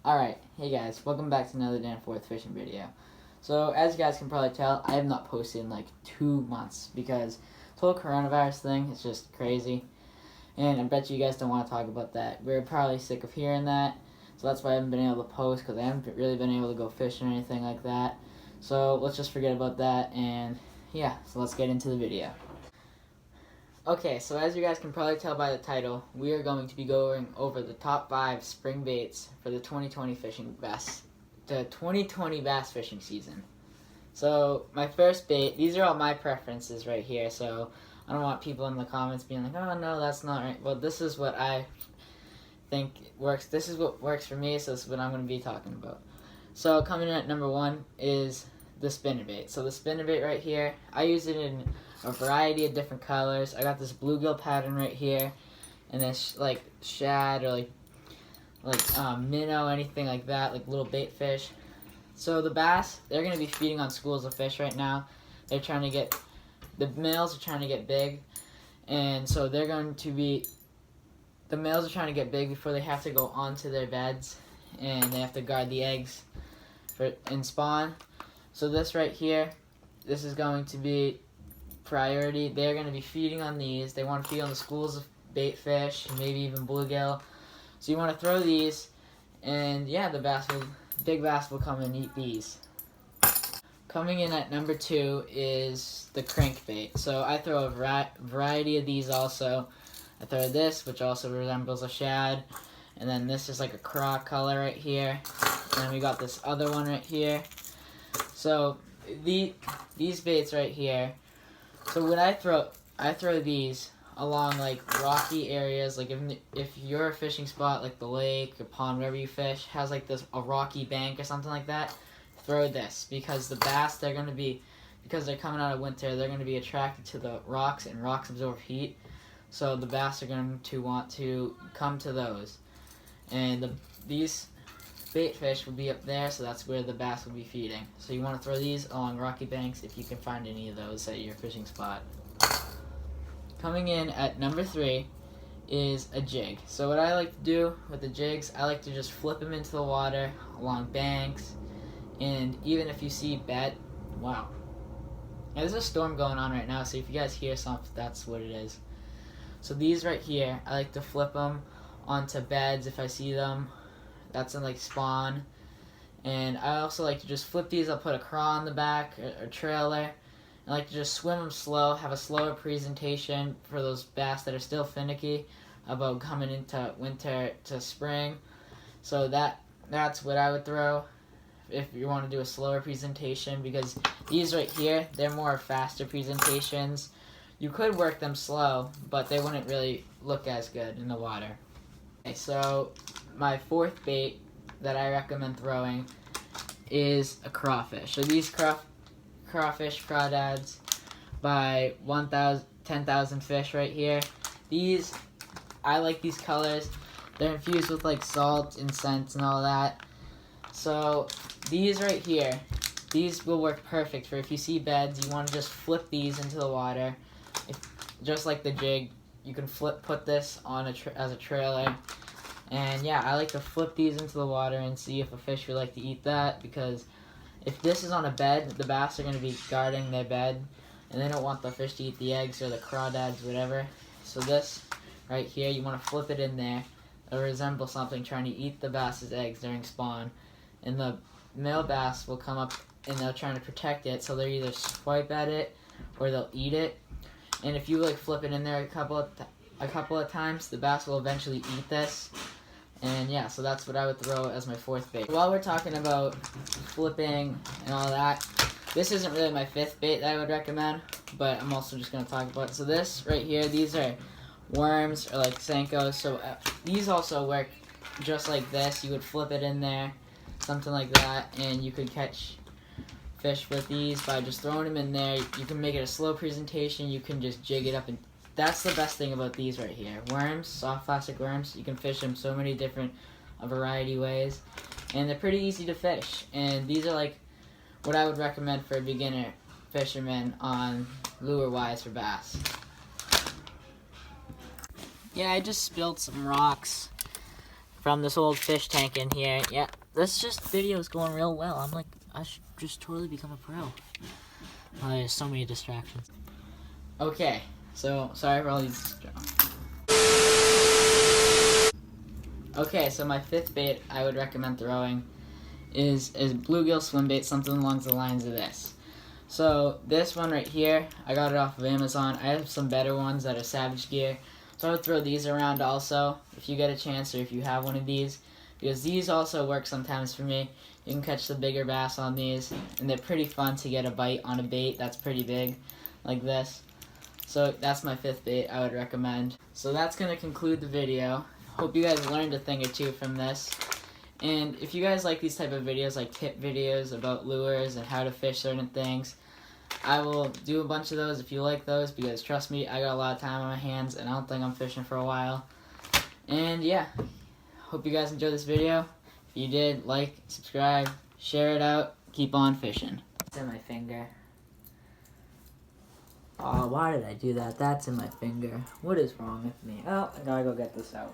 Alright, hey guys, welcome back to another day and fourth fishing video. So, as you guys can probably tell, I have not posted in like 2 months because this whole coronavirus thing is just crazy. And I bet you guys don't want to talk about that. We're probably sick of hearing that. So that's why I haven't been able to post, because I haven't really been able to go fishing or anything like that. So, let's just forget about that, and yeah, so let's get into the video. Okay, so as you guys can probably tell by the title, we are going to be going over the top 5 spring baits for the 2020 bass fishing season. So my first bait, these are all my preferences right here, so I don't want people in the comments being like, oh no, that's not right. Well, this is what I think works. This is what works for me, so this is what I'm going to be talking about. So coming in at number 1 is the spinnerbait. So the spinnerbait right here, I use it in a variety of different colors. I got this bluegill pattern right here, and this like shad or like minnow, anything like that, like little bait fish. So the bass, they're going to be feeding on schools of fish right now. They're trying to get, the males are trying to get big, and so they're going to be, the males are trying to get big before they have to go onto their beds, and they have to guard the eggs in spawn. So this right here, this is going to be priority. They're going to be feeding on these. They want to feed on the schools of bait fish, maybe even bluegill. So you want to throw these, and yeah, big bass will come and eat these. Coming in at number 2 is the crankbait. So I throw a variety of these also. I throw this, which also resembles a shad, and then this is like a craw color right here, and then we got this other one right here. So these baits right here, so when I throw these along like rocky areas, like if your fishing spot, like the lake or pond, wherever you fish, has like a rocky bank or something like that, throw this, because the bass, they're going to be, because they're coming out of winter, they're going to be attracted to the rocks, and rocks absorb heat, so the bass are going to want to come to those, and these bait fish will be up there, so that's where the bass will be feeding. So you want to throw these along rocky banks if you can find any of those at your fishing spot. Coming in at number 3 is a jig. So what I like to do with the jigs, I like to just flip them into the water along banks, and even if you see wow. Now, there's a storm going on right now, so if you guys hear something, that's what it is. So these right here, I like to flip them onto beds if I see them. That's in like spawn. And I also like to just flip these. I'll put a craw on the back, or trailer. I like to just swim them slow, have a slower presentation for those bass that are still finicky about coming into winter to spring. So that's what I would throw if you want to do a slower presentation, because these right here, they're more faster presentations. You could work them slow, but they wouldn't really look as good in the water. Okay, so my 4th bait that I recommend throwing is a crawfish. So these crawfish, Crawdads by 10,000 fish right here. These, I like these colors. They're infused with like salt and scents and all that. So these right here, these will work perfect for if you see beds, you want to just flip these into the water. Just like the jig, you can put this on as a trailer. And yeah, I like to flip these into the water and see if a fish would like to eat that, because if this is on a bed, the bass are going to be guarding their bed, and they don't want the fish to eat the eggs or the crawdads, whatever. So this right here, you want to flip it in there. It'll resemble something trying to eat the bass's eggs during spawn. And the male bass will come up and they're trying to protect it, so they'll either swipe at it or they'll eat it. And if you like flip it in there a couple of times, the bass will eventually eat this. And yeah, so that's what I would throw as my 4th bait. While we're talking about flipping and all that, this isn't really my 5th bait that I would recommend, but I'm also just going to talk about it. So this right here, these are worms or like Senkos. So these also work just like this. You would flip it in there, something like that, and you could catch fish with these by just throwing them in there. You can make it a slow presentation. You can just jig it up, and that's the best thing about these right here. Worms, soft plastic worms, you can fish them so many different, a variety ways, and they're pretty easy to fish. And these are like what I would recommend for a beginner fisherman on lure wise for bass. Yeah, I just spilled some rocks from this old fish tank in here. Yeah, this video is going real well. I'm like, I should just totally become a pro. Oh, there's so many distractions. Okay, so sorry for all these. Okay, so my fifth bait I would recommend throwing is bluegill swim bait, something along the lines of this. So this one right here, I got it off of Amazon. I have some better ones that are Savage Gear, so I would throw these around also if you get a chance, or if you have one of these, because these also work sometimes for me. You can catch the bigger bass on these, and they're pretty fun to get a bite on a bait that's pretty big, like this. So that's my fifth bait I would recommend. So that's going to conclude the video. Hope you guys learned a thing or two from this. And if you guys like these type of videos, like tip videos about lures and how to fish certain things, I will do a bunch of those if you like those, because trust me, I got a lot of time on my hands and I don't think I'm fishing for a while. And yeah, hope you guys enjoyed this video. If you did, like, subscribe, share it out, keep on fishing. It's in my finger. Oh, why did I do that? That's in my finger. What is wrong with me? Oh, I gotta go get this out.